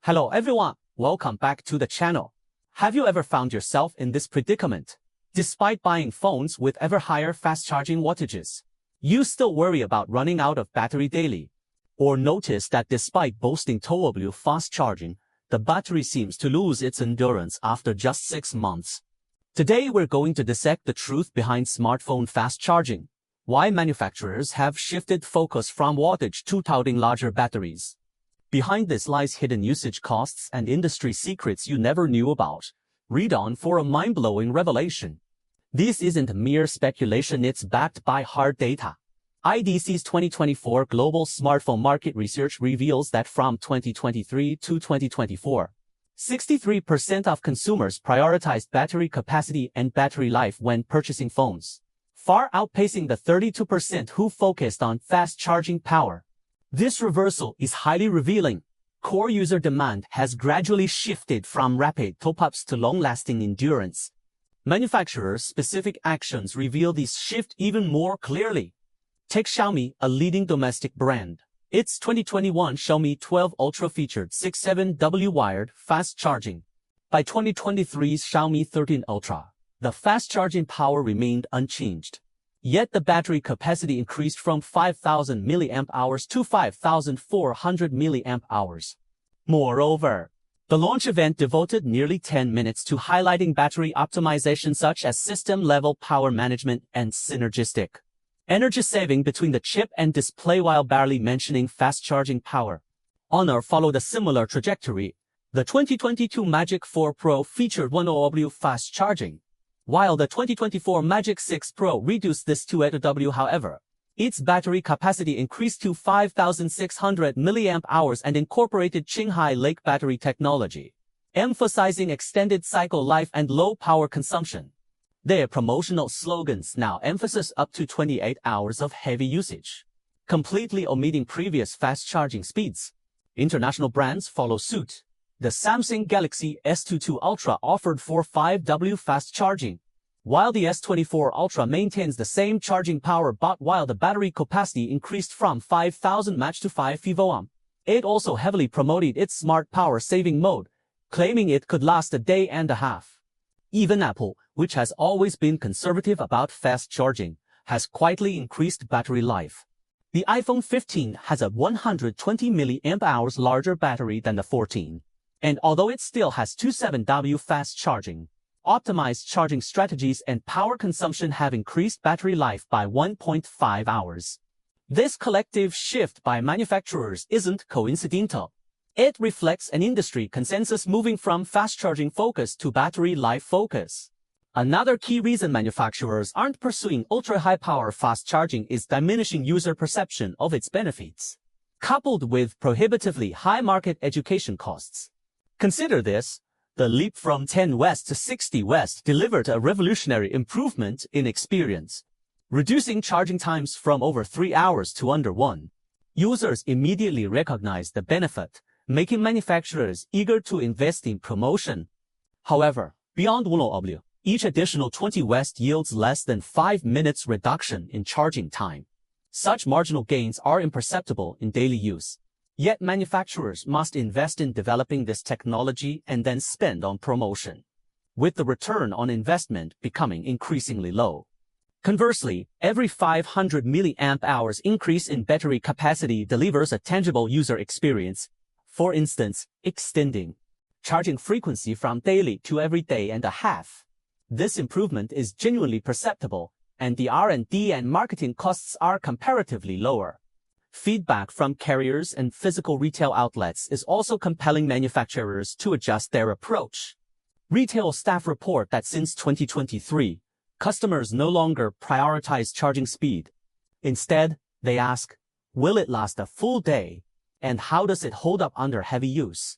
Hello everyone, welcome back to the channel. Have you ever found yourself in this predicament? Despite buying phones with ever higher fast charging wattages, you still worry about running out of battery daily. Or notice that despite boasting towable fast charging, the battery seems to lose its endurance after just 6 months. Today we're going to dissect the truth behind smartphone fast charging, why manufacturers have shifted focus from wattage to touting larger batteries. Behind this lies hidden usage costs and industry secrets you never knew about. Read on for a mind-blowing revelation. This isn't mere speculation, it's backed by hard data. IDC's 2024 Global Smartphone Market Research reveals that from 2023 to 2024, 63% of consumers prioritized battery capacity and battery life when purchasing phones, far outpacing the 32% who focused on fast charging power. This reversal is highly revealing. Core user demand has gradually shifted from rapid top-ups to long-lasting endurance. Manufacturer-specific actions reveal this shift even more clearly. Take Xiaomi, a leading domestic brand. Its 2021 Xiaomi 12 Ultra featured 67W wired fast charging. By 2023's Xiaomi 13 Ultra, the fast charging power remained unchanged. Yet the battery capacity increased from 5,000 mAh to 5,400 mAh. Moreover, the launch event devoted nearly 10 minutes to highlighting battery optimization such as system-level power management and synergistic energy saving between the chip and display while barely mentioning fast charging power. Honor followed a similar trajectory. The 2022 Magic 4 Pro featured 100W fast charging, while the 2024 Magic 6 Pro reduced this to 8W. However, its battery capacity increased to 5,600 mAh and incorporated Qinghai Lake battery technology, emphasizing extended cycle life and low power consumption. Their promotional slogans now emphasize up to 28 hours of heavy usage, completely omitting previous fast charging speeds. International brands follow suit. The Samsung Galaxy S22 Ultra offered 5W fast charging, while the S24 Ultra maintains the same charging power but while the battery capacity increased from 5,000 mAh to 5 pVOH. It also heavily promoted its smart power saving mode, claiming it could last a day and a half. Even Apple, which has always been conservative about fast charging, has quietly increased battery life. The iPhone 15 has a 120 mAh larger battery than the 14. And although it still has 27W fast charging, optimized charging strategies and power consumption have increased battery life by 1.5 hours. This collective shift by manufacturers isn't coincidental. It reflects an industry consensus moving from fast charging focus to battery life focus. Another key reason manufacturers aren't pursuing ultra-high power fast charging is diminishing user perception of its benefits, coupled with prohibitively high market education costs. Consider this. The leap from 10 West to 60 West delivered a revolutionary improvement in experience, reducing charging times from over 3 hours to under 1. Users immediately recognized the benefit, making manufacturers eager to invest in promotion. However, beyond 100W, each additional 20 West yields less than 5 minutes reduction in charging time. Such marginal gains are imperceptible in daily use. Yet manufacturers must invest in developing this technology and then spend on promotion, with the return on investment becoming increasingly low. Conversely, every 500 mAh increase in battery capacity delivers a tangible user experience. For instance, extending charging frequency from daily to every day and a half. This improvement is genuinely perceptible, and the R&D and marketing costs are comparatively lower. Feedback from carriers and physical retail outlets is also compelling manufacturers to adjust their approach. Retail staff report that since 2023, customers no longer prioritize charging speed. Instead, they ask, will it last a full day? And how does it hold up under heavy use?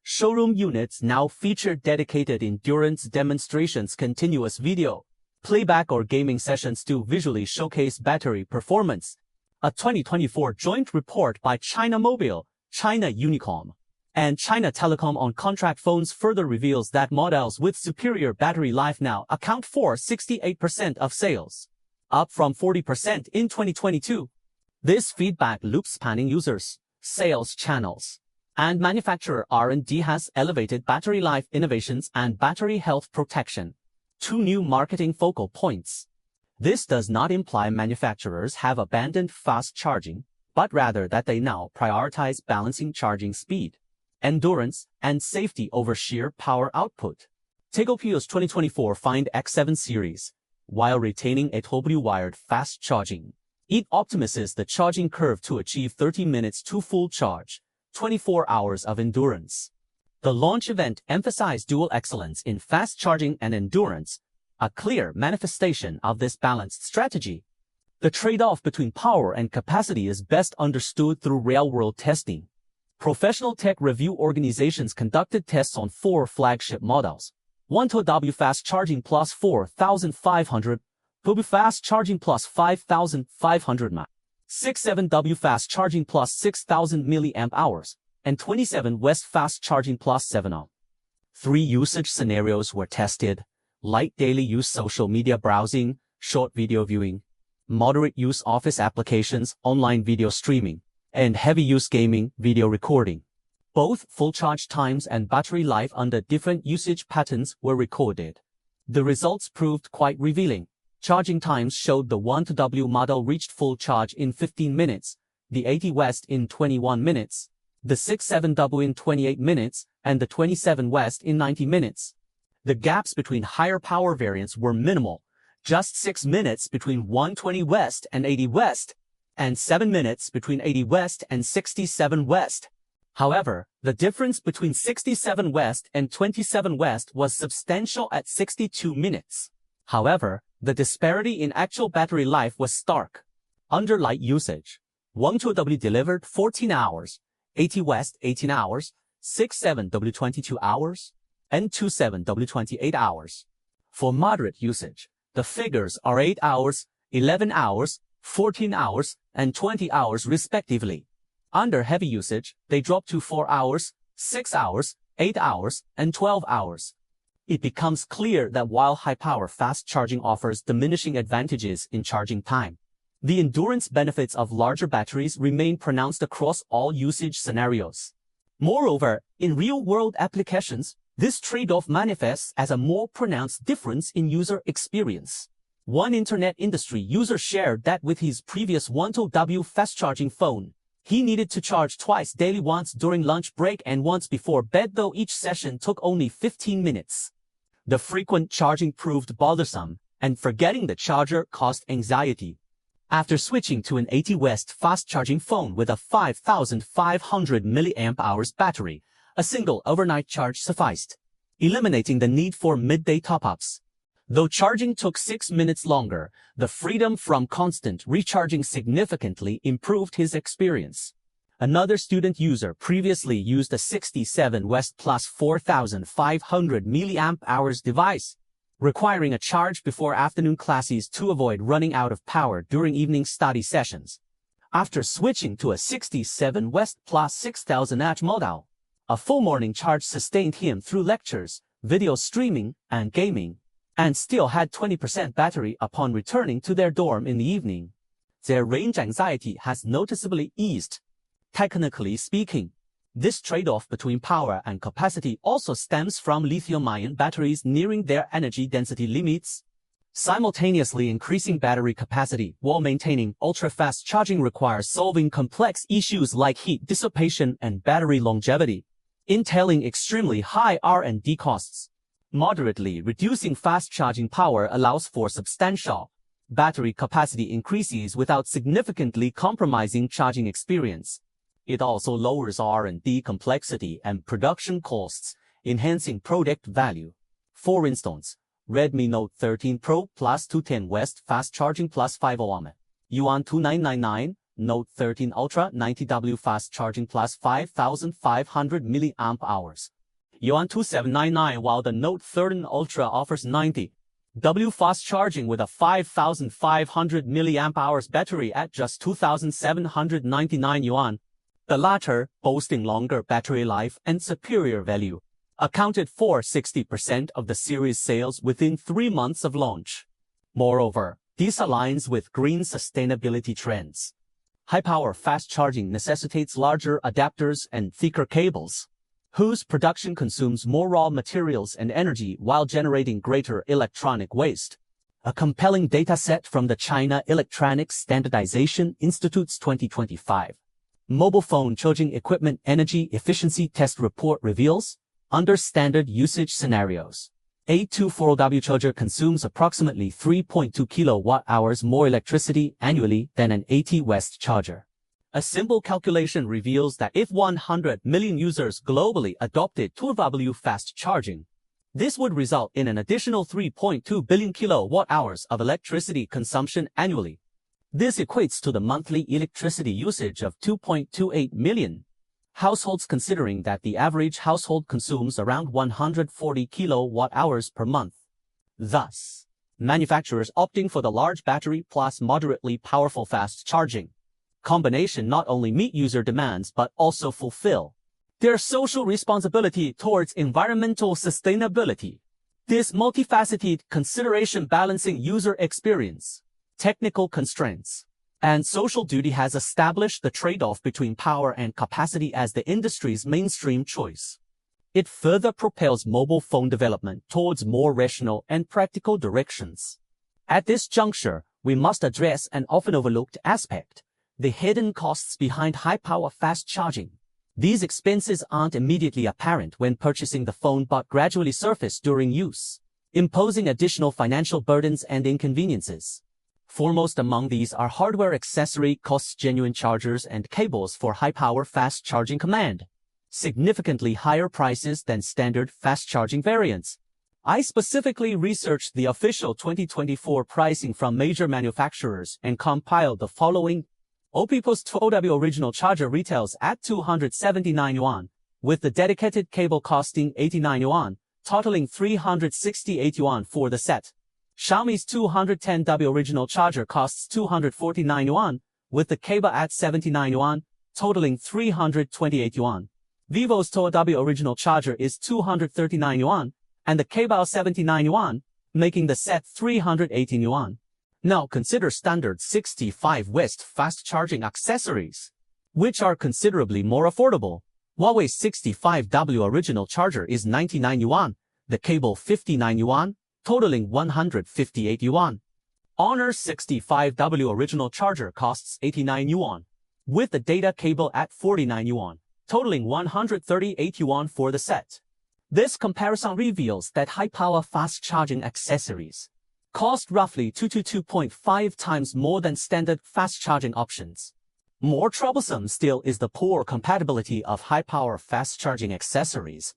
Showroom units now feature dedicated endurance demonstrations, continuous video playback or gaming sessions to visually showcase battery performance. A 2024 joint report by China Mobile, China Unicom, and China Telecom on contract phones further reveals that models with superior battery life now account for 68% of sales, up from 40% in 2022. This feedback loop spanning users, sales channels, and manufacturer R&D has elevated battery life innovations and battery health protection. 2 new marketing focal points. This does not imply manufacturers have abandoned fast charging, but rather that they now prioritize balancing charging speed, endurance, and safety over sheer power output. Tegopio's 2024 Find X7 series, while retaining a wired fast charging, it optimizes the charging curve to achieve 30 minutes to full charge, 24 hours of endurance. The launch event emphasized dual excellence in fast charging and endurance, a clear manifestation of this balanced strategy. The trade-off between power and capacity is best understood through real-world testing. Professional tech review organizations conducted tests on 4 flagship models: 1W fast charging plus 4,500, 2W fast charging plus 5,500 mAh, 67W fast charging plus 6,000 mAh, and 27 West fast charging plus 7 ohm. 3 usage scenarios were tested: light daily use social media browsing, short video viewing; moderate use office applications, online video streaming; and heavy use gaming, video recording. Both full charge times and battery life under different usage patterns were recorded. The results proved quite revealing. Charging times showed the 1W model reached full charge in 15 minutes, the 80 West in 21 minutes, the 67W in 28 minutes, and the 27 West in 90 minutes. The gaps between higher power variants were minimal, just 6 minutes between 120 West and 80 West, and 7 minutes between 80 West and 67 West. However, the difference between 67 West and 27 West was substantial at 62 minutes. However, the disparity in actual battery life was stark. Under light usage, 1W delivered 14 hours, 80 West 18 hours, 67W 22 hours, and 27W 28 hours. For moderate usage, the figures are 8 hours, 11 hours, 14 hours, and 20 hours respectively. Under heavy usage, they drop to 4 hours, 6 hours, 8 hours, and 12 hours. It becomes clear that while high-power fast charging offers diminishing advantages in charging time, the endurance benefits of larger batteries remain pronounced across all usage scenarios. Moreover, in real-world applications, this trade-off manifests as a more pronounced difference in user experience. One internet industry user shared that with his previous 1W fast charging phone, he needed to charge twice daily, once during lunch break and once before bed, though each session took only 15 minutes. The frequent charging proved bothersome, and forgetting the charger caused anxiety. After switching to an 80 West fast charging phone with a 5,500 mAh battery, a single overnight charge sufficed, eliminating the need for midday top-ups. Though charging took 6 minutes longer, the freedom from constant recharging significantly improved his experience. Another student user previously used a 67 West plus 4,500 mAh device, requiring a charge before afternoon classes to avoid running out of power during evening study sessions. After switching to a 67 West plus 6,000 mAh model, a full morning charge sustained him through lectures, video streaming, and gaming, and still had 20% battery upon returning to their dorm in the evening. Their range anxiety has noticeably eased. Technically speaking, this trade-off between power and capacity also stems from lithium-ion batteries nearing their energy density limits. Simultaneously increasing battery capacity while maintaining ultra-fast charging requires solving complex issues like heat dissipation and battery longevity, entailing extremely high R&D costs. Moderately reducing fast charging power allows for substantial battery capacity increases without significantly compromising charging experience. It also lowers R&D complexity and production costs, enhancing product value. For instance, Redmi Note 13 Pro plus 210 West fast charging plus 5 ohm, yuan 2999, Note 13 Ultra 90W fast charging plus 5,500 mAh, yuan 2799, while the Note 13 Ultra offers 90W fast charging with a 5,500 mAh battery at just 2,799 yuan. The latter, boasting longer battery life and superior value, accounted for 60% of the series sales within 3 months of launch. Moreover, this aligns with green sustainability trends. High-power fast charging necessitates larger adapters and thicker cables, whose production consumes more raw materials and energy while generating greater electronic waste. A compelling dataset from the China Electronics Standardization Institute's 2025 Mobile Phone Charging Equipment Energy Efficiency Test Report reveals, under standard usage scenarios, a 240W charger consumes approximately 3.2 kilowatt-hours more electricity annually than an 80W charger. A simple calculation reveals that if 100 million users globally adopted 2W fast charging, this would result in an additional 3.2 billion kilowatt-hours of electricity consumption annually. This equates to the monthly electricity usage of 2.28 million households, considering that the average household consumes around 140 kilowatt-hours per month. Thus, manufacturers opting for the large battery plus moderately powerful fast charging combination not only meet user demands but also fulfill their social responsibility towards environmental sustainability. This multifaceted consideration balancing user experience, technical constraints, and social duty has established the trade-off between power and capacity as the industry's mainstream choice. It further propels mobile phone development towards more rational and practical directions. At this juncture, we must address an often overlooked aspect: the hidden costs behind high-power fast charging. These expenses aren't immediately apparent when purchasing the phone but gradually surface during use, imposing additional financial burdens and inconveniences. Foremost among these are hardware accessory costs, genuine chargers and cables for high-power fast charging command significantly higher prices than standard fast charging variants. I specifically researched the official 2024 pricing from major manufacturers and compiled the following. Oppo's 2W original charger retails at 279 yuan, with the dedicated cable costing 89 yuan, totaling 368 yuan for the set. Xiaomi's 210W original charger costs 249 yuan, with the cable at 79 yuan, totaling 328 yuan. Vivo's 2W original charger is 239 yuan, and the cable 79 yuan, making the set 318 yuan. Now consider standard 65W fast charging accessories, which are considerably more affordable. Huawei's 65W original charger is 99 yuan, the cable 59 yuan, totaling 158 yuan. Honor's 65W original charger costs 89 yuan, with the data cable at 49 yuan, totaling 138 yuan for the set. This comparison reveals that high-power fast charging accessories cost roughly 2 to 2.5 times more than standard fast charging options. More troublesome still is the poor compatibility of high-power fast charging accessories.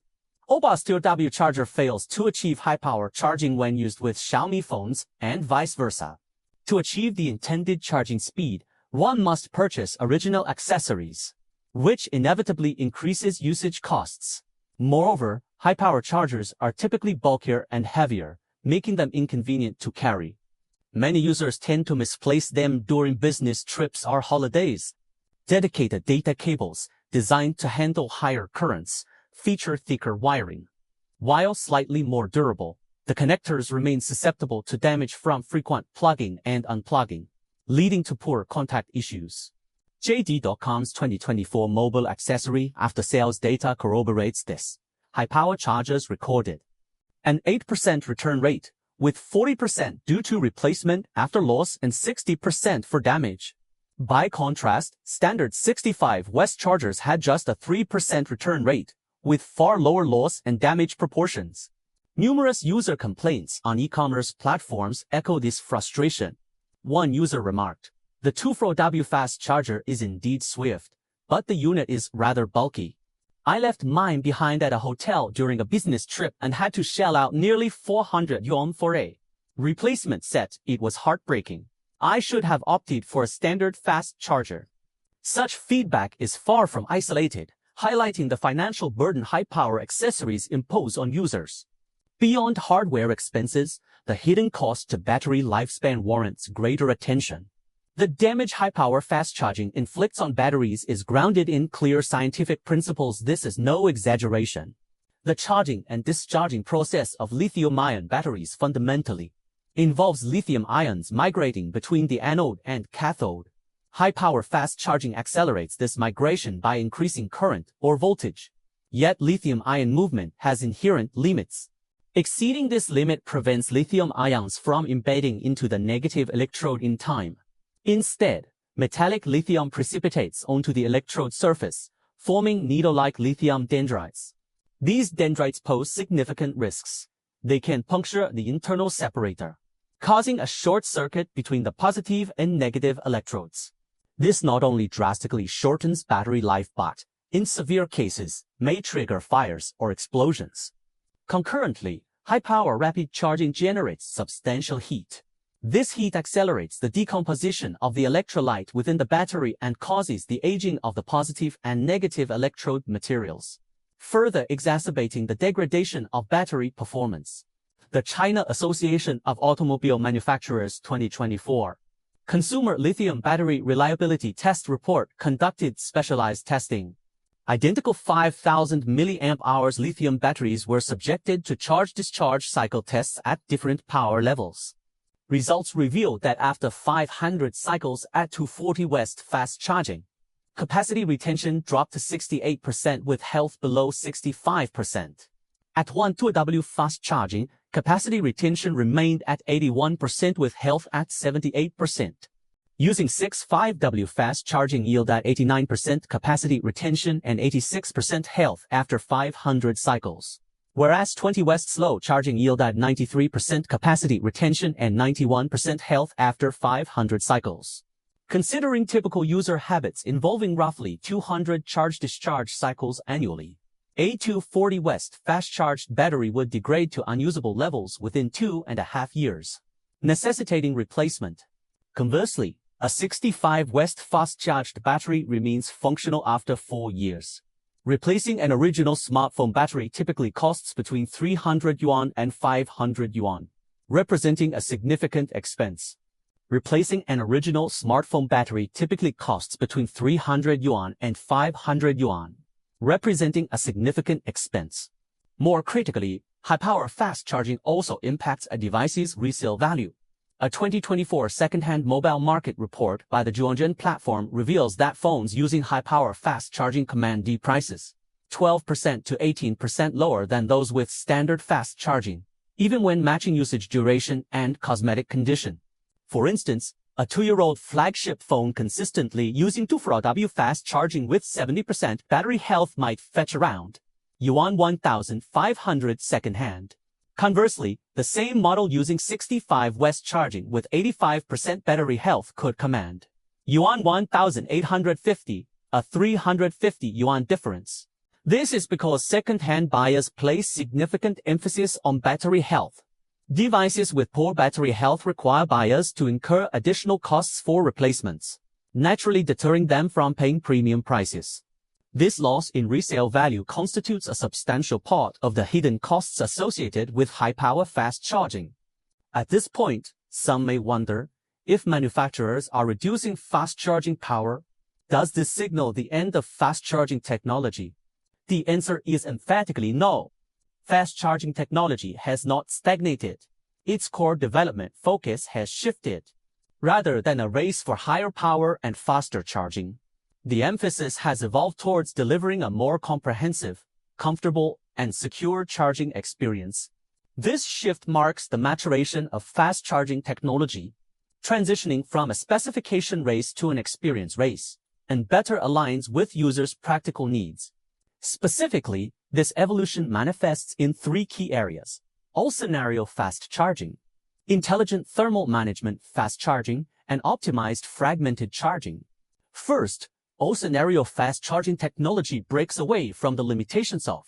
Oppo's 2W charger fails to achieve high-power charging when used with Xiaomi phones, and vice versa. To achieve the intended charging speed, one must purchase original accessories, which inevitably increases usage costs. Moreover, high-power chargers are typically bulkier and heavier, making them inconvenient to carry. Many users tend to misplace them during business trips or holidays. Dedicated data cables, designed to handle higher currents, feature thicker wiring. While slightly more durable, the connectors remain susceptible to damage from frequent plugging and unplugging, leading to poor contact issues. JD.com's 2024 mobile accessory after-sales data corroborates this. High-power chargers recorded an 8% return rate, with 40% due to replacement after loss and 60% for damage. By contrast, standard 65W chargers had just a 3% return rate, with far lower loss and damage proportions. Numerous user complaints on e-commerce platforms echo this frustration. One user remarked, "The 240W fast charger is indeed swift, but the unit is rather bulky. I left mine behind at a hotel during a business trip and had to shell out nearly 400 yuan for a replacement set. It was heartbreaking. I should have opted for a standard fast charger." Such feedback is far from isolated, highlighting the financial burden high-power accessories impose on users. Beyond hardware expenses, the hidden cost to battery lifespan warrants greater attention. The damage high-power fast charging inflicts on batteries is grounded in clear scientific principles. This is no exaggeration. The charging and discharging process of lithium-ion batteries fundamentally involves lithium ions migrating between the anode and cathode. High-power fast charging accelerates this migration by increasing current or voltage. Yet lithium-ion movement has inherent limits. Exceeding this limit prevents lithium ions from embedding into the negative electrode in time. Instead, metallic lithium precipitates onto the electrode surface, forming needle-like lithium dendrites. These dendrites pose significant risks. They can puncture the internal separator, causing a short circuit between the positive and negative electrodes. This not only drastically shortens battery life but, in severe cases, may trigger fires or explosions. Concurrently, high-power rapid charging generates substantial heat. This heat accelerates the decomposition of the electrolyte within the battery and causes the aging of the positive and negative electrode materials, further exacerbating the degradation of battery performance. The China Association of Automobile Manufacturers 2024 Consumer Lithium Battery Reliability Test Report conducted specialized testing. Identical 5,000 mAh lithium batteries were subjected to charge-discharge cycle tests at different power levels. Results revealed that after 500 cycles at 240 West fast charging, capacity retention dropped to 68% with health below 65%. At 120W fast charging, capacity retention remained at 81% with health at 78%. Using 6.5W fast charging yielded 89% capacity retention and 86% health after 500 cycles, whereas 20 West slow charging yielded 93% capacity retention and 91% health after 500 cycles. Considering typical user habits involving roughly 200 charge-discharge cycles annually, a 240 West fast-charged battery would degrade to unusable levels within 2.5 years, necessitating replacement. Conversely, a 65 West fast-charged battery remains functional after 4 years. Replacing an original smartphone battery typically costs between 300 yuan and 500 yuan, representing a significant expense. Replacing an original smartphone battery typically costs between 300 yuan and 500 yuan, representing a significant expense. More critically, high-power fast charging also impacts a device's resale value. A 2024 second-hand mobile market report by the Zhuangzhen platform reveals that phones using high-power fast charging command D prices 12% to 18% lower than those with standard fast charging, even when matching usage duration and cosmetic condition. For instance, a 2-year-old flagship phone consistently using 240W fast charging with 70% battery health might fetch around yuan 1,500 second-hand. Conversely, the same model using 65 West charging with 85% battery health could command yuan 1,850, a 350 yuan difference. This is because second-hand buyers place significant emphasis on battery health. Devices with poor battery health require buyers to incur additional costs for replacements, naturally deterring them from paying premium prices. This loss in resale value constitutes a substantial part of the hidden costs associated with high-power fast charging. At this point, some may wonder, if manufacturers are reducing fast charging power, does this signal the end of fast charging technology? The answer is emphatically no. Fast charging technology has not stagnated. Its core development focus has shifted. Rather than a race for higher power and faster charging, the emphasis has evolved towards delivering a more comprehensive, comfortable, and secure charging experience. This shift marks the maturation of fast charging technology, transitioning from a specification race to an experience race, and better aligns with users' practical needs. Specifically, this evolution manifests in 3 key areas: all-scenario fast charging, intelligent thermal management fast charging, and optimized fragmented charging. First, all-scenario fast charging technology breaks away from the limitations of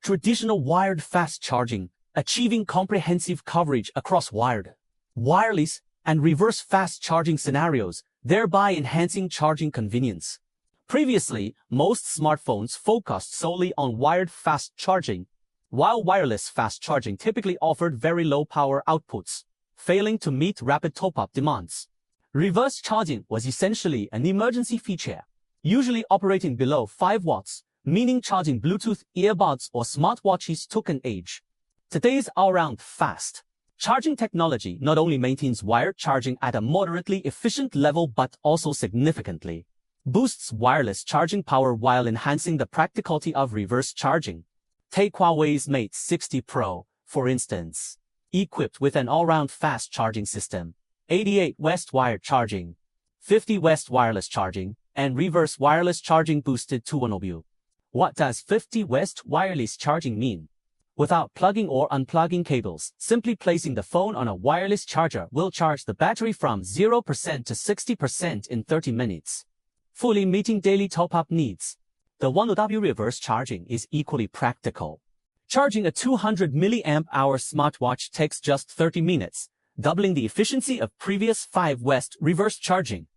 traditional wired fast charging, achieving comprehensive coverage across wired, wireless, and reverse fast charging scenarios, thereby enhancing charging convenience. Previously, most smartphones focused solely on wired fast charging, while wireless fast charging typically offered very low power outputs, failing to meet rapid top-up demands. Reverse charging was essentially an emergency feature, usually operating below 5 watts, meaning charging Bluetooth earbuds or smartwatches took an age. Today's all-round fast Charging technology not only maintains wired charging at a moderately efficient level but also significantly boosts wireless charging power while enhancing the practicality of reverse charging. Take Huawei's Mate 60 Pro, for instance. Equipped with an all-round fast charging system, 88 West wired charging, 50 West wireless charging, and reverse wireless charging boosted to 100. What does 50 West wireless charging mean? Without plugging or unplugging cables, simply placing the phone on a wireless charger will charge the battery from 0% to 60% in 30 minutes, fully meeting daily top-up needs. The 100W reverse charging is equally practical. Charging a 200 mAh smartwatch takes just 30 minutes, doubling the efficiency of previous 5 West reverse charging.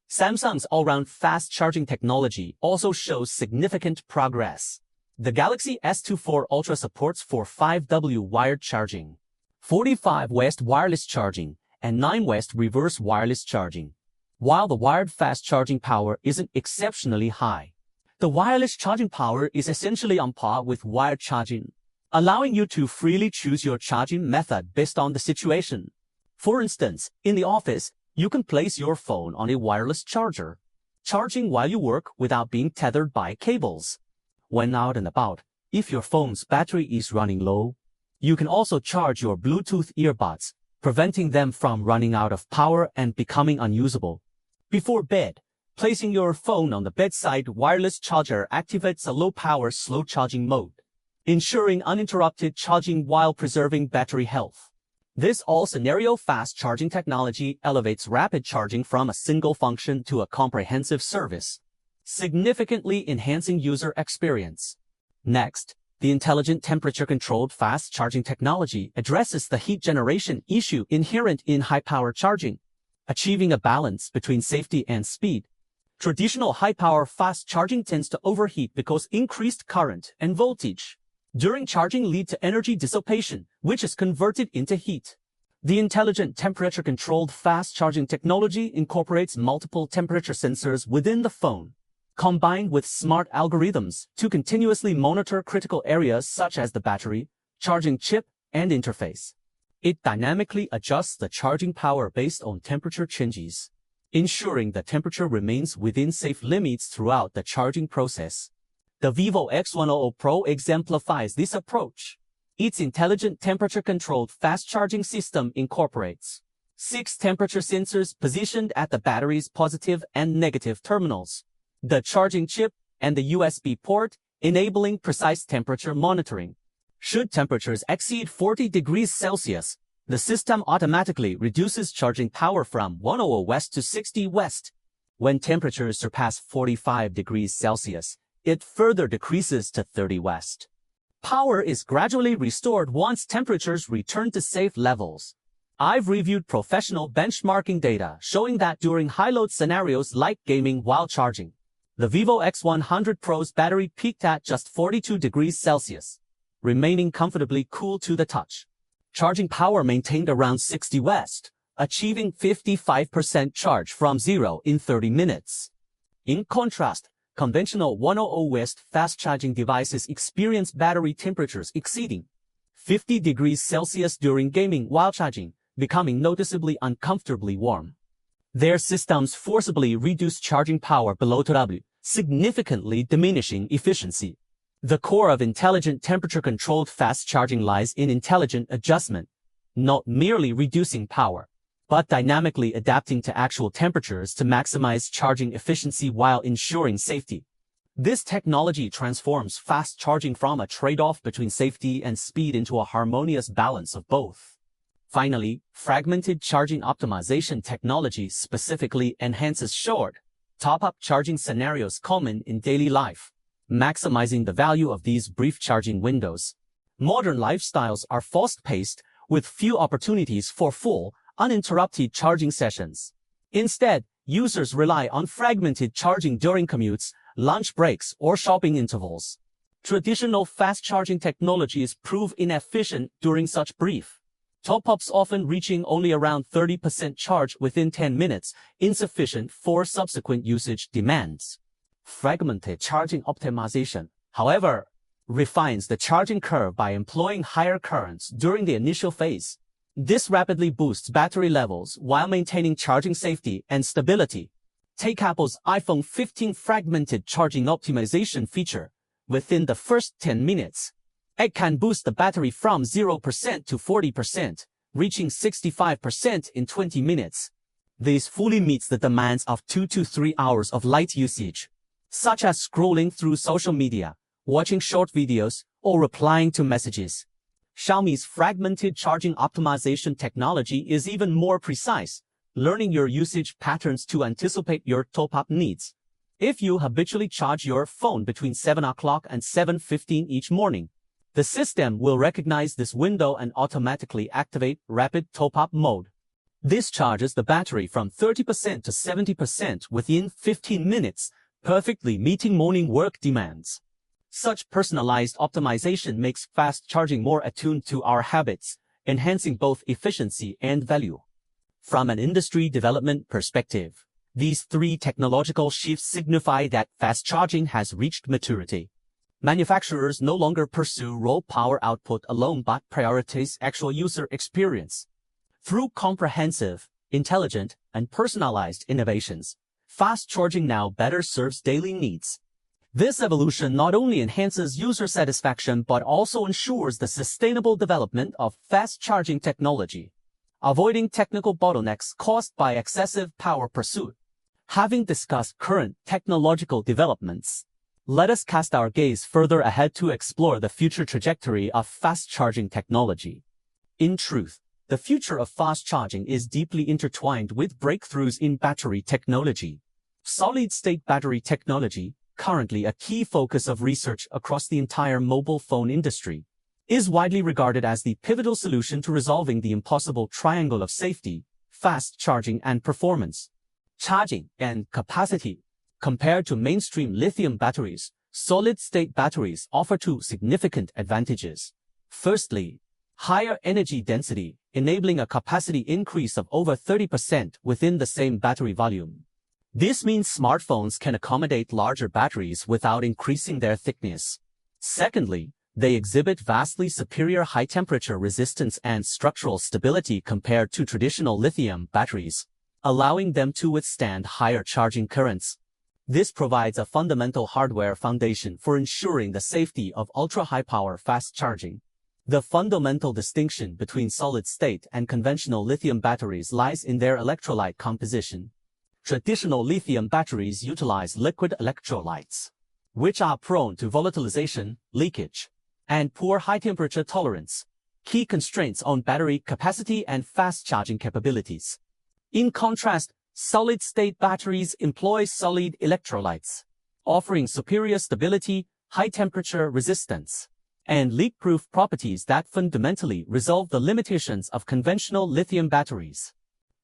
Samsung's all-round fast charging technology also shows significant progress. The Galaxy S24 Ultra supports 5W wired charging, 45 West wireless charging, and 9 West reverse wireless charging. While the wired fast charging power isn't exceptionally high, the wireless charging power is essentially on par with wired charging, allowing you to freely choose your charging method based on the situation. For instance, in the office, you can place your phone on a wireless charger, charging while you work without being tethered by cables. When out and about, if your phone's battery is running low, you can also charge your Bluetooth earbuds, preventing them from running out of power and becoming unusable. Before bed, placing your phone on the bedside wireless charger activates a low-power slow charging mode, ensuring uninterrupted charging while preserving battery health. This all-scenario fast charging technology elevates rapid charging from a single function to a comprehensive service, significantly enhancing user experience. Next, the intelligent temperature-controlled fast charging technology addresses the heat generation issue inherent in high-power charging, achieving a balance between safety and speed. Traditional high-power fast charging tends to overheat because increased current and voltage during charging lead to energy dissipation, which is converted into heat. The intelligent temperature-controlled fast charging technology incorporates multiple temperature sensors within the phone, combined with smart algorithms to continuously monitor critical areas such as the battery, charging chip, and interface. It dynamically adjusts the charging power based on temperature changes, ensuring the temperature remains within safe limits throughout the charging process. The Vivo X100 Pro exemplifies this approach. Its intelligent temperature-controlled fast charging system incorporates 6 temperature sensors positioned at the battery's positive and negative terminals, the charging chip, and the USB port, enabling precise temperature monitoring. Should temperatures exceed 40 degrees Celsius, the system automatically reduces charging power from 100 West to 60 West. When temperatures surpass 45 degrees Celsius, it further decreases to 30 West. Power is gradually restored once temperatures return to safe levels. I've reviewed professional benchmarking data showing that during high-load scenarios like gaming while charging, the Vivo X100 Pro's battery peaked at just 42 degrees Celsius, remaining comfortably cool to the touch. Charging power maintained around 60 West, achieving 55% charge from zero in 30 minutes. In contrast, conventional 100 West fast charging devices experience battery temperatures exceeding 50 degrees Celsius during gaming while charging, becoming noticeably uncomfortably warm. Their systems forcibly reduce charging power below 2W, significantly diminishing efficiency. The core of intelligent temperature-controlled fast charging lies in intelligent adjustment, not merely reducing power, but dynamically adapting to actual temperatures to maximize charging efficiency while ensuring safety. This technology transforms fast charging from a trade-off between safety and speed into a harmonious balance of both. Finally, fragmented charging optimization technology specifically enhances short, top-up charging scenarios common in daily life, maximizing the value of these brief charging windows. Modern lifestyles are fast-paced, with few opportunities for full, uninterrupted charging sessions. Instead, users rely on fragmented charging during commutes, lunch breaks, or shopping intervals. Traditional fast charging technologies prove inefficient during such brief top-ups, often reaching only around 30% charge within 10 minutes, insufficient for subsequent usage demands. Fragmented charging optimization, however, refines the charging curve by employing higher currents during the initial phase, This rapidly boosts battery levels while maintaining charging safety and stability. Take Apple's iPhone 15 fragmented charging optimization feature. Within the first 10 minutes, it can boost the battery from 0% to 40%, reaching 65% in 20 minutes. This fully meets the demands of 2 to 3 hours of light usage, such as scrolling through social media, watching short videos, or replying to messages. Xiaomi's fragmented charging optimization technology is even more precise, learning your usage patterns to anticipate your top-up needs. If you habitually charge your phone between 7 o'clock and 7:15 each morning, the system will recognize this window and automatically activate rapid top-up mode. This charges the battery from 30% to 70% within 15 minutes, perfectly meeting morning work demands. Such personalized optimization makes fast charging more attuned to our habits, enhancing both efficiency and value. From an industry development perspective, these three technological shifts signify that fast charging has reached maturity. Manufacturers no longer pursue raw power output alone but prioritize actual user experience. Through comprehensive, intelligent, and personalized innovations, fast charging now better serves daily needs. This evolution not only enhances user satisfaction but also ensures the sustainable development of fast charging technology, avoiding technical bottlenecks caused by excessive power pursuit. Having discussed current technological developments, let us cast our gaze further ahead to explore the future trajectory of fast charging technology. In truth, the future of fast charging is deeply intertwined with breakthroughs in battery technology. Solid-state battery technology, currently a key focus of research across the entire mobile phone industry, is widely regarded as the pivotal solution to resolving the impossible triangle of safety, fast charging and performance. Charging and capacity. Compared to mainstream lithium batteries, solid-state batteries offer two significant advantages. Firstly, higher energy density, enabling a capacity increase of over 30% within the same battery volume. This means smartphones can accommodate larger batteries without increasing their thickness. Secondly, they exhibit vastly superior high-temperature resistance and structural stability compared to traditional lithium batteries, allowing them to withstand higher charging currents. This provides a fundamental hardware foundation for ensuring the safety of ultra-high-power fast charging. The fundamental distinction between solid-state and conventional lithium batteries lies in their electrolyte composition. Traditional lithium batteries utilize liquid electrolytes, which are prone to volatilization, leakage, and poor high-temperature tolerance, key constraints on battery capacity and fast charging capabilities. In contrast, solid-state batteries employ solid electrolytes, offering superior stability, high-temperature resistance, and leak-proof properties that fundamentally resolve the limitations of conventional lithium batteries.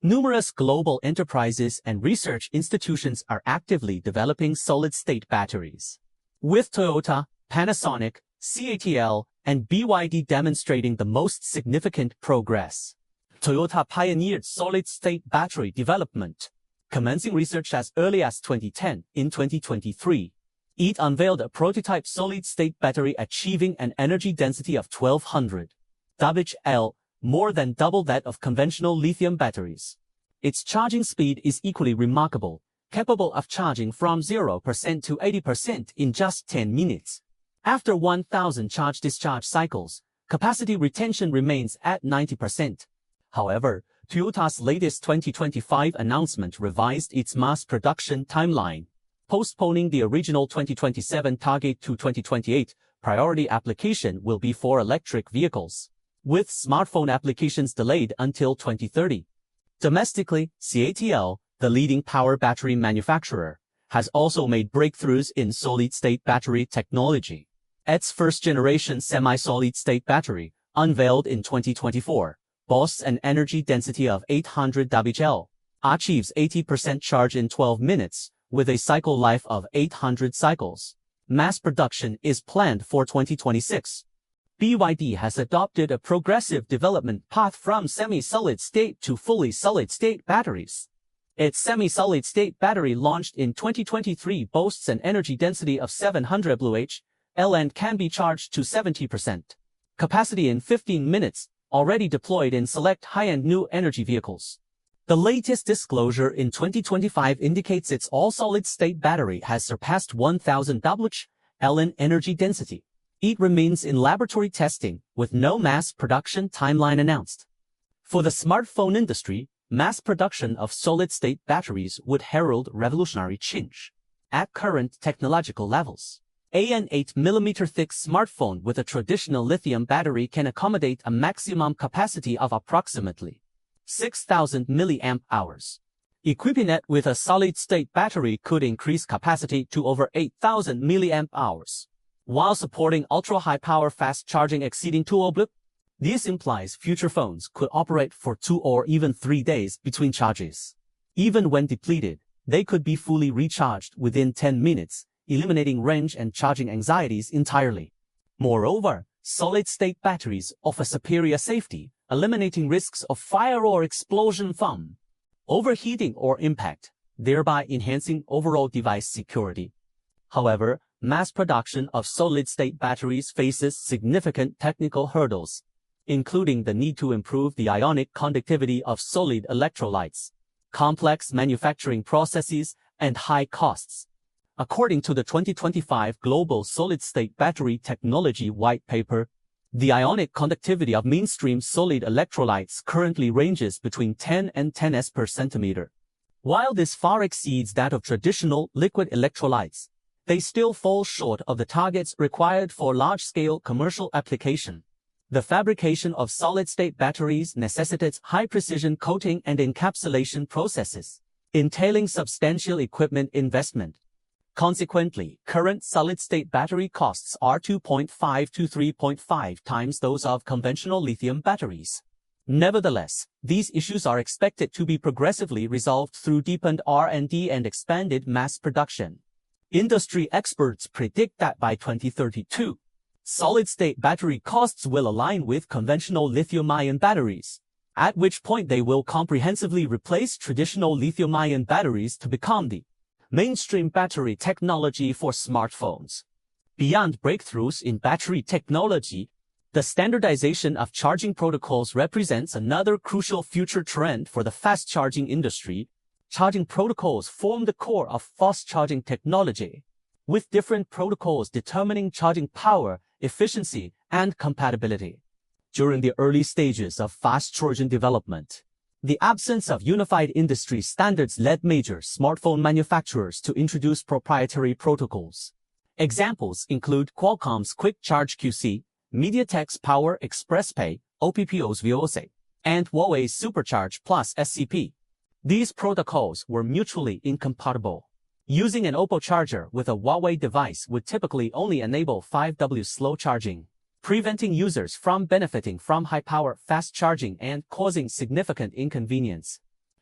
Numerous global enterprises and research institutions are actively developing solid-state batteries, with Toyota, Panasonic, CATL, and BYD demonstrating the most significant progress. Toyota pioneered solid-state battery development, commencing research as early as 2010. In 2023, it unveiled a prototype solid-state battery achieving an energy density of 1200 Wh, more than double that of conventional lithium batteries. Its charging speed is equally remarkable, capable of charging from 0% to 80% in just 10 minutes. After 1000 charge-discharge cycles, capacity retention remains at 90%. However, Toyota's latest 2025 announcement revised its mass production timeline, postponing the original 2027 target to 2028. Priority application will be for electric vehicles, with smartphone applications delayed until 2030. Domestically, CATL, the leading power battery manufacturer, has also made breakthroughs in solid-state battery technology. Its first-generation semi-solid-state battery, unveiled in 2024, boasts an energy density of 800 Wh, achieves 80% charge in 12 minutes, with a cycle life of 800 cycles. Mass production is planned for 2026. BYD has adopted a progressive development path from semi-solid-state to fully solid-state batteries. Its semi-solid-state battery launched in 2023 boasts an energy density of 700 Wh and can be charged to 70% capacity in 15 minutes, already deployed in select high-end new energy vehicles. The latest disclosure in 2025 indicates its all-solid-state battery has surpassed 1000 Wh in energy density. It remains in laboratory testing, with no mass production timeline announced. For the smartphone industry, mass production of solid-state batteries would herald revolutionary change. At current technological levels, an 8mm thick smartphone with a traditional lithium battery can accommodate a maximum capacity of approximately 6,000 mAh. Equipping it with a solid-state battery could increase capacity to over 8,000 mAh, while supporting ultra-high power fast charging exceeding 2 blip. This implies future phones could operate for 2 or even 3 days between charges. Even when depleted, they could be fully recharged within 10 minutes, eliminating range and charging anxieties entirely. Moreover, solid-state batteries offer superior safety, eliminating risks of fire or explosion from overheating or impact, thereby enhancing overall device security. However, mass production of solid-state batteries faces significant technical hurdles, including the need to improve the ionic conductivity of solid electrolytes, complex manufacturing processes, and high costs. According to the 2025 Global Solid-State Battery Technology White Paper, the ionic conductivity of mainstream solid electrolytes currently ranges between 10 and 10s per centimeter. While this far exceeds that of traditional liquid electrolytes, they still fall short of the targets required for large-scale commercial application. The fabrication of solid-state batteries necessitates high-precision coating and encapsulation processes, entailing substantial equipment investment. Consequently, current solid-state battery costs are 2.5 to 3.5 times those of conventional lithium batteries. Nevertheless, these issues are expected to be progressively resolved through deepened R&D and expanded mass production. Industry experts predict that by 2032, solid-state battery costs will align with conventional lithium-ion batteries, at which point they will comprehensively replace traditional lithium-ion batteries to become the mainstream battery technology for smartphones. Beyond breakthroughs in battery technology, the standardization of charging protocols represents another crucial future trend for the fast-charging industry. Charging protocols form the core of fast-charging technology, with different protocols determining charging power, efficiency, and compatibility. During the early stages of fast-charging development, the absence of unified industry standards led major smartphone manufacturers to introduce proprietary protocols. Examples include Qualcomm's Quick Charge QC, MediaTek's Power Express Pay, OPPO's VOC, and Huawei's Supercharge Plus SCP. These protocols were mutually incompatible. Using an Oppo charger with a Huawei device would typically only enable 5W slow charging, preventing users from benefiting from high-power fast charging and causing significant inconvenience.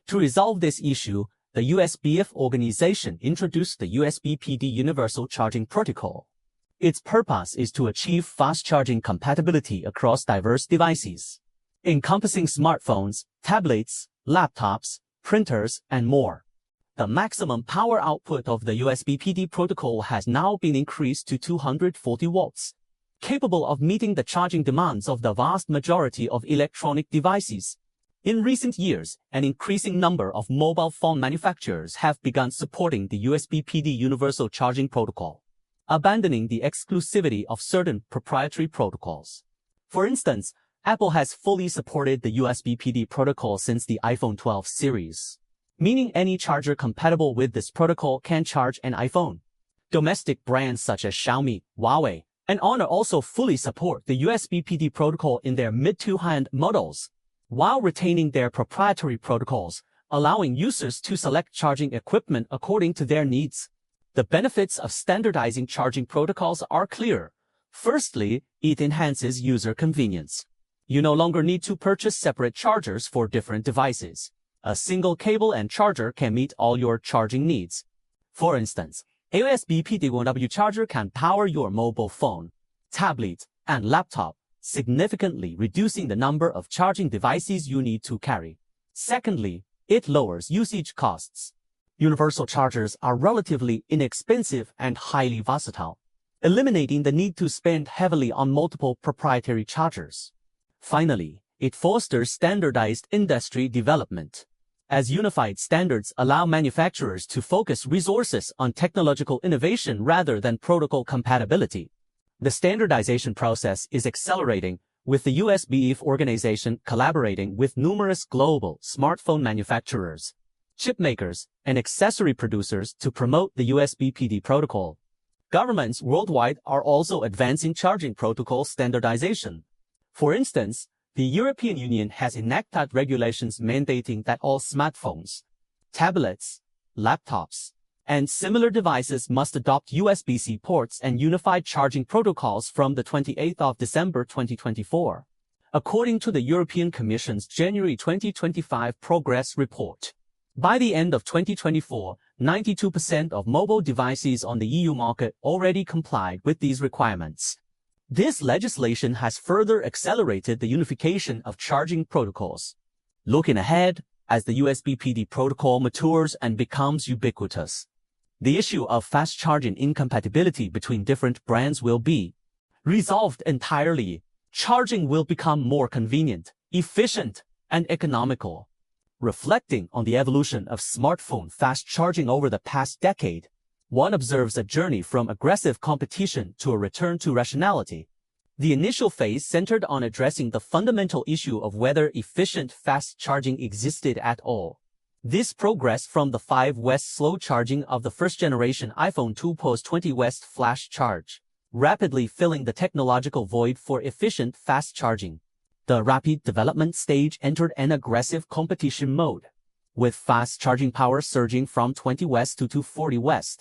To resolve this issue, the USBF organization introduced the USB PD Universal Charging Protocol. Its purpose is to achieve fast charging compatibility across diverse devices, encompassing smartphones, tablets, laptops, printers, and more. The maximum power output of the USB PD protocol has now been increased to 240 watts, capable of meeting the charging demands of the vast majority of electronic devices. In recent years, an increasing number of mobile phone manufacturers have begun supporting the USB PD Universal Charging Protocol, abandoning the exclusivity of certain proprietary protocols. For instance, Apple has fully supported the USB PD protocol since the iPhone 12 series, meaning any charger compatible with this protocol can charge an iPhone. Domestic brands such as Xiaomi, Huawei, and Honor also fully support the USB PD protocol in their mid to high-end models, while retaining their proprietary protocols, allowing users to select charging equipment according to their needs. The benefits of standardizing charging protocols are clear. Firstly, it enhances user convenience. You no longer need to purchase separate chargers for different devices. A single cable and charger can meet all your charging needs. For instance, a USB PD1W charger can power your mobile phone, tablet, and laptop, significantly reducing the number of charging devices you need to carry. Secondly, it lowers usage costs. Universal chargers are relatively inexpensive and highly versatile, eliminating the need to spend heavily on multiple proprietary chargers. Finally, It fosters standardized industry development, as unified standards allow manufacturers to focus resources on technological innovation rather than protocol compatibility. The standardization process is accelerating, with the USB organization collaborating with numerous global smartphone manufacturers, chip makers, and accessory producers to promote the USB PD protocol. Governments worldwide are also advancing charging protocol standardization. For instance, the European Union has enacted regulations mandating that all smartphones, tablets, laptops, and similar devices must adopt USB-C ports and unified charging protocols from the 28th of December 2024, according to the European Commission's January 2025 progress report. By the end of 2024, 92% of mobile devices on the EU market already complied with these requirements. This legislation has further accelerated the unification of charging protocols. Looking ahead, as the USB PD protocol matures and becomes ubiquitous, the issue of fast charging incompatibility between different brands will be resolved entirely. Charging will become more convenient, efficient, and economical. Reflecting on the evolution of smartphone fast charging over the past decade, one observes a journey from aggressive competition to a return to rationality. The initial phase centered on addressing the fundamental issue of whether efficient fast charging existed at all. This progressed from the 5W slow charging of the first-generation iPhone 2 post-20W flash charge, rapidly filling the technological void for efficient fast charging. The rapid development stage entered an aggressive competition mode, with fast charging power surging from 20W to 240W.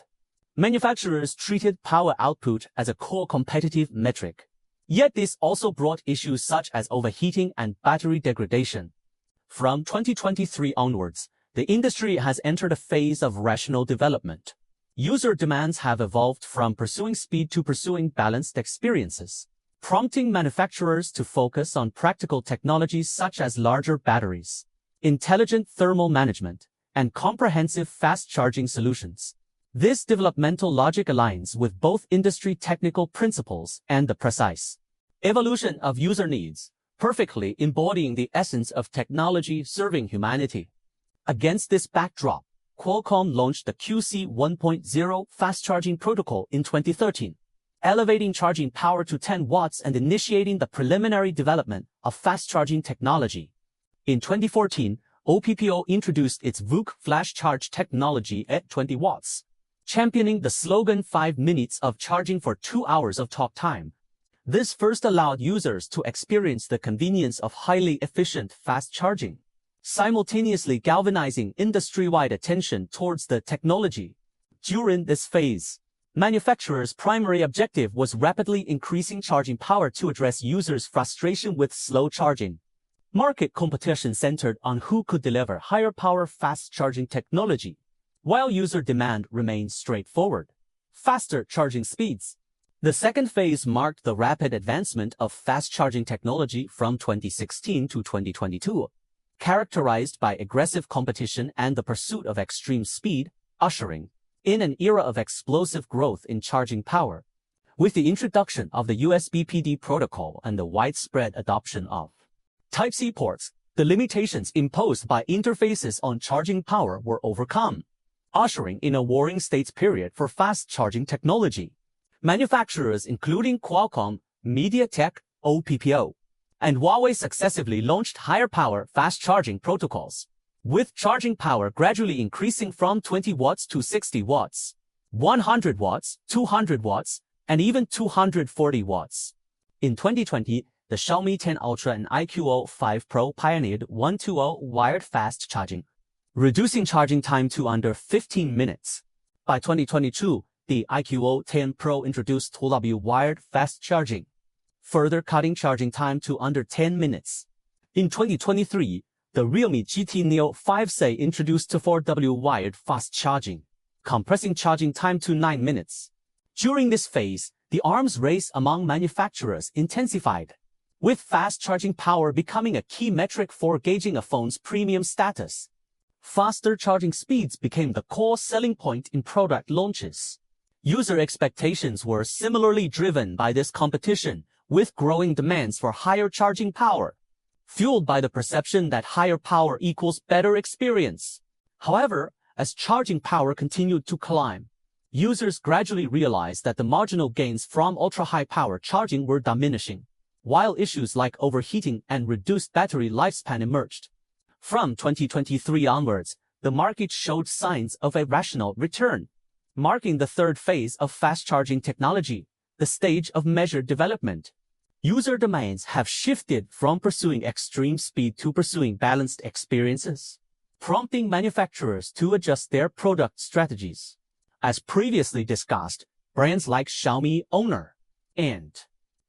Manufacturers treated power output as a core competitive metric. Yet this also brought issues such as overheating and battery degradation. From 2023 onwards, the industry has entered a phase of rational development. User demands have evolved from pursuing speed to pursuing balanced experiences, prompting manufacturers to focus on practical technologies such as larger batteries, intelligent thermal management, and comprehensive fast charging solutions. This developmental logic aligns with both industry technical principles and the precise evolution of user needs, perfectly embodying the essence of technology serving humanity. Against this backdrop, Qualcomm launched the QC 1.0 fast charging protocol in 2013, elevating charging power to 10 watts and initiating the preliminary development of fast charging technology. In 2014, OPPO introduced its VOOC flash charge technology at 20 watts, championing the slogan 5 minutes of charging for 2 hours of talk time. This first allowed users to experience the convenience of highly efficient fast charging, simultaneously galvanizing industry-wide attention towards the technology. During this phase, manufacturers' primary objective was rapidly increasing charging power to address users' frustration with slow charging. Market competition centered on who could deliver higher power fast charging technology, while user demand remained straightforward: faster charging speeds. The second phase marked the rapid advancement of fast charging technology from 2016 to 2022, characterized by aggressive competition and the pursuit of extreme speed, ushering in an era of explosive growth in charging power. With the introduction of the USB PD protocol and the widespread adoption of Type-C ports, the limitations imposed by interfaces on charging power were overcome, ushering in a warring states period for fast charging technology. Manufacturers including Qualcomm, MediaTek, OPPO, and Huawei successively launched higher power fast charging protocols, with charging power gradually increasing from 20 watts to 60 watts, 100 watts, 200 watts, and even 240 watts. In 2020, the Xiaomi 10 Ultra and iQOO 5 Pro pioneered 120 wired fast charging, reducing charging time to under 15 minutes. By 2022, the iQOO 10 Pro introduced 2W wired fast charging, further cutting charging time to under 10 minutes. In 2023, the Realme GT Neo 5C introduced 4W wired fast charging, compressing charging time to 9 minutes. During this phase, the arms race among manufacturers intensified, with fast charging power becoming a key metric for gauging a phone's premium status. Faster charging speeds became the core selling point in product launches. User expectations were similarly driven by this competition, with growing demands for higher charging power. fueled by the perception that higher power equals better experience. However, as charging power continued to climb, users gradually realized that the marginal gains from ultra-high power charging were diminishing, while issues like overheating and reduced battery lifespan emerged. From 2023 onwards, the market showed signs of a rational return, marking the third phase of fast-charging technology, the stage of measured development. User demands have shifted from pursuing extreme speed to pursuing balanced experiences, prompting manufacturers to adjust their product strategies. As previously discussed, brands like Xiaomi, Honor, and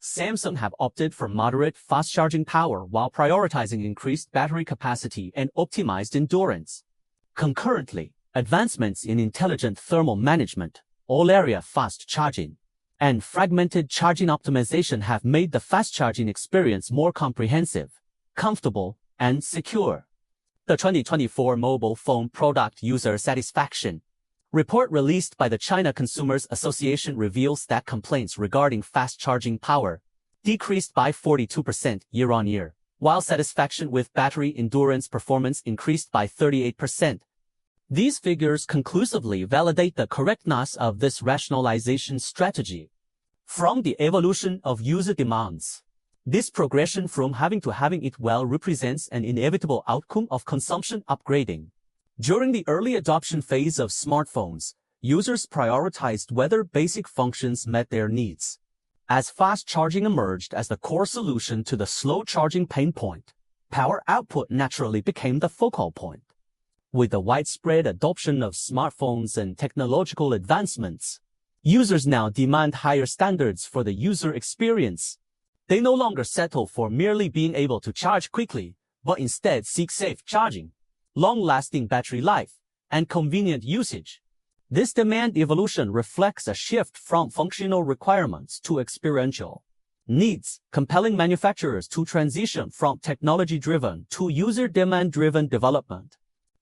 Samsung have opted for moderate fast-charging power while prioritizing increased battery capacity and optimized endurance. Concurrently, advancements in intelligent thermal management, all-area fast charging, and fragmented charging optimization have made the fast-charging experience more comprehensive, comfortable, and secure. The 2024 Mobile Phone Product User Satisfaction report released by the China Consumers Association reveals that complaints regarding fast-charging power decreased by 42% year-on-year, while satisfaction with battery endurance performance increased by 38%. These figures conclusively validate the correctness of this rationalization strategy. From the evolution of user demands, this progression from having it well represents an inevitable outcome of consumption upgrading. During the early adoption phase of smartphones, users prioritized whether basic functions met their needs. As fast charging emerged as the core solution to the slow charging pain point, power output naturally became the focal point. With the widespread adoption of smartphones and technological advancements, users now demand higher standards for the user experience. They no longer settle for merely being able to charge quickly, but instead seek safe charging, long-lasting battery life, and convenient usage. This demand evolution reflects a shift from functional requirements to experiential needs, compelling manufacturers to transition from technology-driven to user demand-driven development.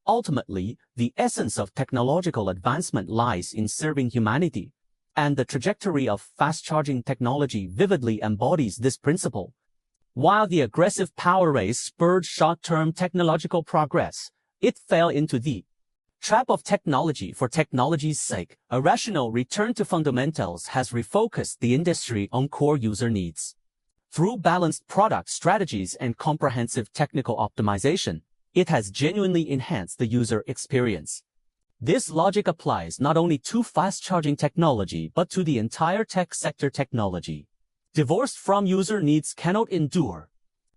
Ultimately, the essence of technological advancement lies in serving humanity, and the trajectory of fast-charging technology vividly embodies this principle. While the aggressive power race spurred short-term technological progress, it fell into the trap of technology for technology's sake. A rational return to fundamentals has refocused the industry on core user needs. Through balanced product strategies and comprehensive technical optimization, it has genuinely enhanced the user experience. This logic applies not only to fast-charging technology but to the entire tech sector. Technology divorced from user needs cannot endure.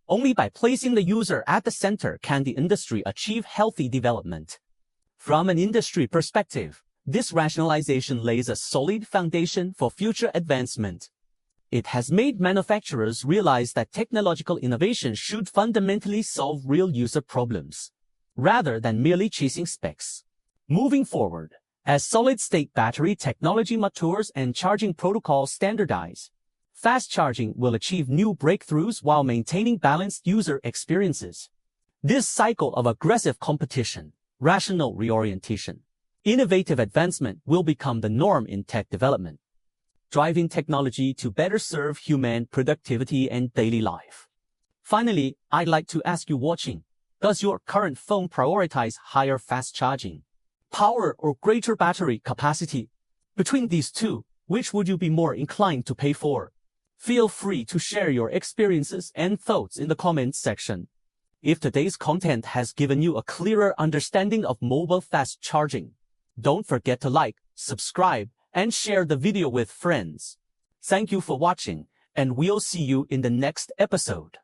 Only by placing the user at the center can the industry achieve healthy development. From an industry perspective, this rationalization lays a solid foundation for future advancement. It has made manufacturers realize that technological innovation should fundamentally solve real user problems, rather than merely chasing specs. Moving forward, as solid-state battery technology matures and charging protocols standardize, fast charging will achieve new breakthroughs while maintaining balanced user experiences. This cycle of aggressive competition, rational reorientation, innovative advancement will become the norm in tech development, driving technology to better serve human productivity and daily life. Finally, I'd like to ask you watching, does your current phone prioritize higher fast charging power or greater battery capacity? Between these two, which would you be more inclined to pay for? Feel free to share your experiences and thoughts in the comments section. If today's content has given you a clearer understanding of mobile fast charging, don't forget to like, subscribe, and share the video with friends. Thank you for watching, and we'll see you in the next episode.